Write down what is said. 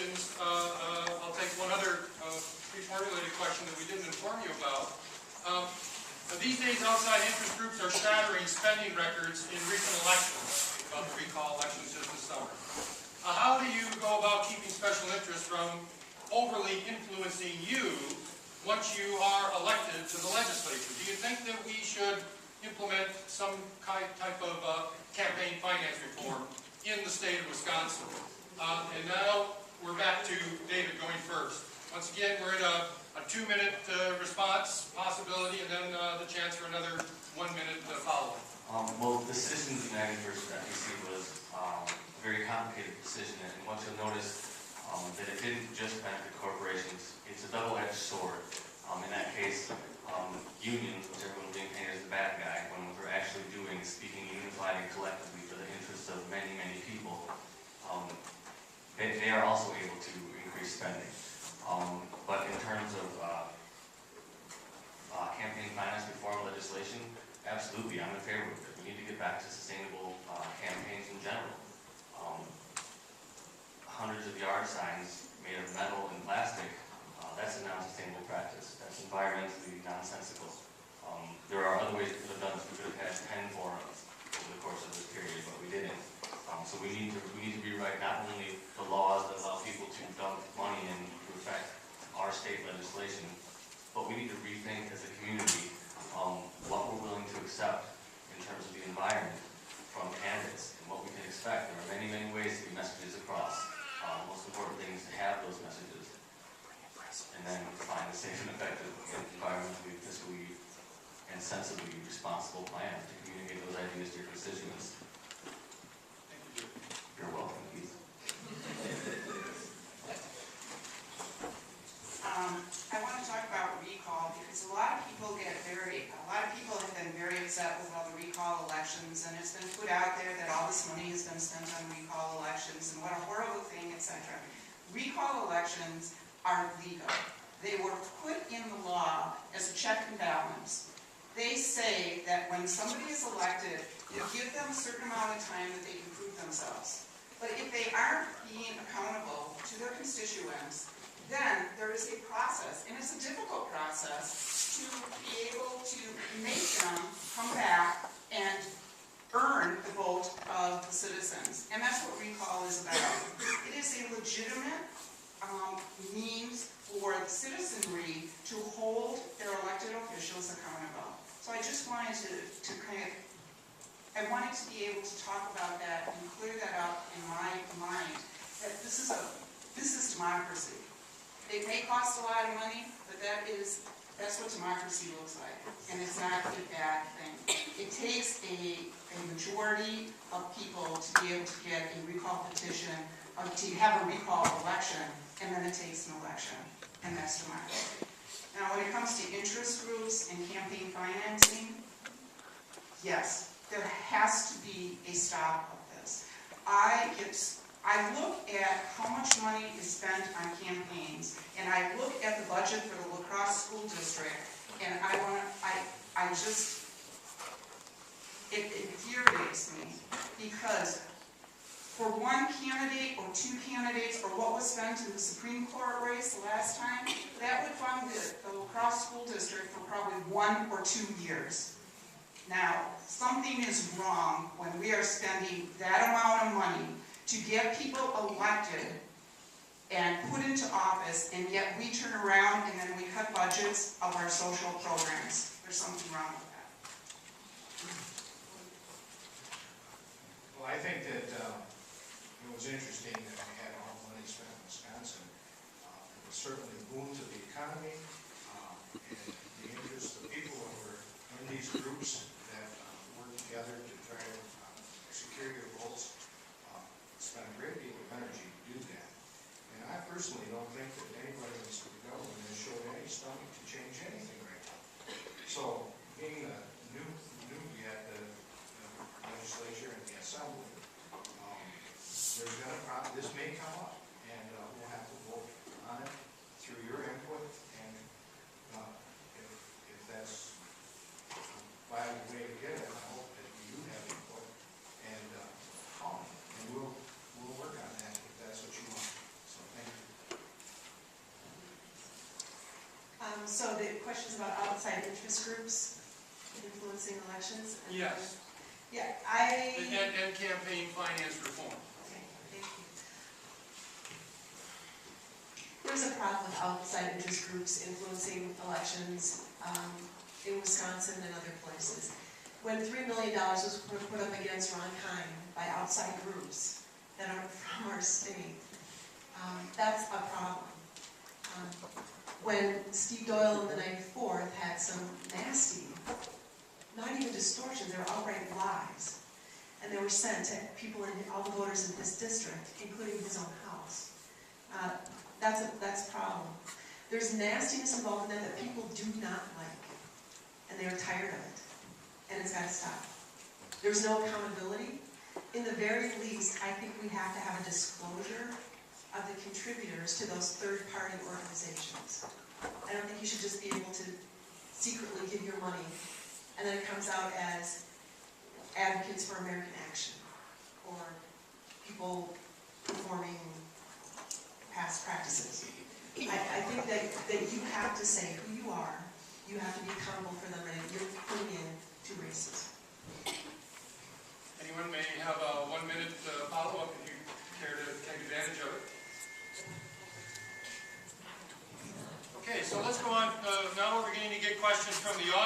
questions, I'll take one other pre-formulated question that we didn't inform you about. These days, outside interest groups are shattering spending records in recent elections, about the recall elections just this summer. How do you go about keeping special interests from overly influencing you once you are elected to the legislature? Do you think that we should implement some type of campaign finance reform in the state of Wisconsin? And now we're back to David going first. Once again, we're in a 2-minute response possibility, and then the chance for another 1-minute follow-up. Well, the Citizens United versus FEC was a very complicated decision, and what you'll notice that it didn't just benefit corporations. It's a double-edged sword. In that case, unions, which everyone being painted as the bad guy, when what they're actually doing is speaking unified and collectively for the interests of many, many people, they are also able to increase spending. But in terms of campaign finance reform legislation, absolutely, I'm in favor of it. We need to get back to sustainable campaigns in general. Hundreds of yard signs made of metal and plastic, that's a non-sustainable practice. That's environmentally nonsensical. There are other ways we could have done this. We could have had 10 forums over the course of this period, but we didn't. So we need to rewrite not only the laws that allow people to dump money and to affect our state legislation, but we need to rethink as a community what we're willing to accept in terms of the environment from candidates and what we can expect. There are many, many ways to get messages across. The most important thing is to have those messages and then find a safe and effective, environmentally, fiscally, and sensibly responsible plan to communicate those ideas to your constituents. Thank you. You're welcome, Keith. I want to talk about recall because a lot of people have been very upset with all the recall elections, and it's been put out there that all this money has been spent on recall elections and what a horrible thing, etc. Recall elections are legal. They were put in the law as a check and balance. They say that when somebody is elected, you give them a certain amount of time that they can prove themselves. But if they aren't being accountable to their constituents, then there is a process, and it's a difficult process, to be able to make them come back and earn the vote of the citizens. And that's what recall is about. It is a legitimate means for the citizenry to hold their elected officials accountable. So I just wanted to I wanted to be able to talk about that and clear that up in my mind, that this is democracy. It may cost a lot of money, but that's what democracy looks like, and it's not a bad thing. It takes a majority of people to be able to get a recall petition, to have a recall election, and then it takes an election, and that's democracy. Now, when it comes to interest groups and campaign financing, yes, there has to be a stop of this. I look at how much money is spent on campaigns, and I look at the budget for the La Crosse School District, and it infuriates me, because for one candidate or two candidates, or what was spent in the Supreme Court race the last time, that would fund the La Crosse School District for probably 1 or 2 years. Now, something is wrong when we are spending that amount of money to get people elected and put into office, and yet we turn around and then we cut budgets of our social programs. There's something wrong with that. Well, I think that it was interesting that we had all the money spent in Wisconsin. It was certainly a boon to the economy and the interests of people who were in these groups that work together to try to secure your goals. Spent a great deal of energy to do that. And I personally don't think that anybody in the government has showed any stomach to change anything right now. So, being newbie at the legislature and the assembly, this may come up, and we'll have to vote on it through your input, and if that's a viable way to get it, I hope that you have input, and we'll work on that if that's what you want. So thank you. So the questions about outside interest groups influencing elections? Yes. Yeah, And campaign finance reform. Okay, thank you. There's a problem with outside interest groups influencing elections in Wisconsin and other places. When $3 million was put up against Ron Kine by outside groups that are from our state, that's a problem. When Steve Doyle on the 94th had some nasty, not even distortions, they were outright lies, and they were sent to people, all the voters in his district, including his own house. That's a problem. There's nastiness involved in that people do not like, and they are tired of it, and it's got to stop. There's no accountability. In the very least, I think we have to have a disclosure of the contributors to those third-party organizations. I don't think you should just be able to secretly give your money, and then it comes out as advocates for American action, or people performing past practices. I think that you have to say who you are, you have to be accountable for them, and you're putting in 2 races. Anyone may have a 1-minute follow-up if you care to take advantage of it. Okay, so let's go on. Now we're beginning to get questions from the audience.